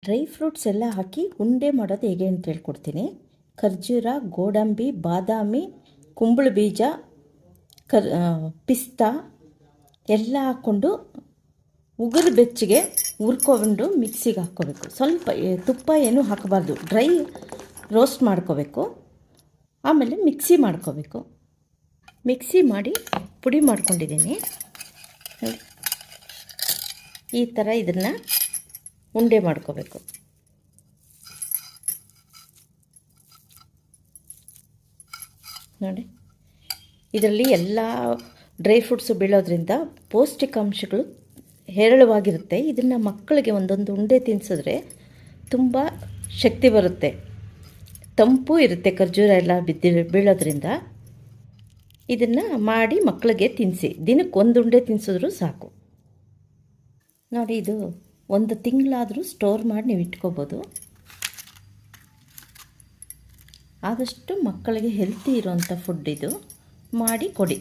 Dry fruits ಎಲ್ಲ ಹಾಕಿ ಉಂಡೆ ಮಾಡೋದು ಹೇಗೆ ಅಂತ ಹೇಳ್ಕೊಡ್ತೀನಿ. ಖರ್ಜೂರ, ಗೋಡಂಬಿ, ಬಾದಾಮಿ, ಕುಂಬಳ ಬೀಜ, ಪಿಸ್ತಾ ಎಲ್ಲ ಹಾಕ್ಕೊಂಡು ಉಗುರು ಬೆಚ್ಚಗೆ ಹುರ್ಕೊಂಡು ಮಿಕ್ಸಿಗೆ ಹಾಕ್ಕೋಬೇಕು. ಸ್ವಲ್ಪ ತುಪ್ಪ ಏನೂ ಹಾಕಬಾರ್ದು, ಡ್ರೈ ರೋಸ್ಟ್ ಮಾಡ್ಕೋಬೇಕು. ಆಮೇಲೆ ಮಿಕ್ಸಿ ಮಾಡ್ಕೋಬೇಕು. ಮಿಕ್ಸಿ ಮಾಡಿ ಪುಡಿ ಮಾಡ್ಕೊಂಡಿದ್ದೀನಿ. ಈ ಥರ ಇದನ್ನು ಉಂಡೆ ಮಾಡ್ಕೋಬೇಕು. ನೋಡಿ, ಇದರಲ್ಲಿ ಎಲ್ಲ ಡ್ರೈ ಫ್ರೂಟ್ಸು ಬೀಳೋದ್ರಿಂದ ಪೌಷ್ಟಿಕಾಂಶಗಳು ಹೇರಳವಾಗಿರುತ್ತೆ. ಇದನ್ನು ಮಕ್ಕಳಿಗೆ ಒಂದೊಂದು ಉಂಡೆ ತಿನ್ನಿಸಿದ್ರೆ ತುಂಬ ಶಕ್ತಿ ಬರುತ್ತೆ. ತಂಪು ಇರುತ್ತೆ ಖರ್ಜೂರ ಎಲ್ಲ ಬೀಳೋದ್ರಿಂದ. ಇದನ್ನು ಮಾಡಿ ಮಕ್ಕಳಿಗೆ ತಿನ್ನಿಸಿ. ದಿನಕ್ಕೆ ಒಂದು ಉಂಡೆ ತಿನ್ನಿಸಿದ್ರೂ ಸಾಕು. ನೋಡಿ, ಇದು 1 ತಿಂಗಳಾದರೂ ಸ್ಟೋರ್ ಮಾಡಿ ನೀವು ಇಟ್ಕೋಬೋದು. ಆದಷ್ಟು ಮಕ್ಕಳಿಗೆ ಹೆಲ್ತಿ ಇರೋವಂಥ ಫುಡ್ ಇದು, ಮಾಡಿ ಕೊಡಿ.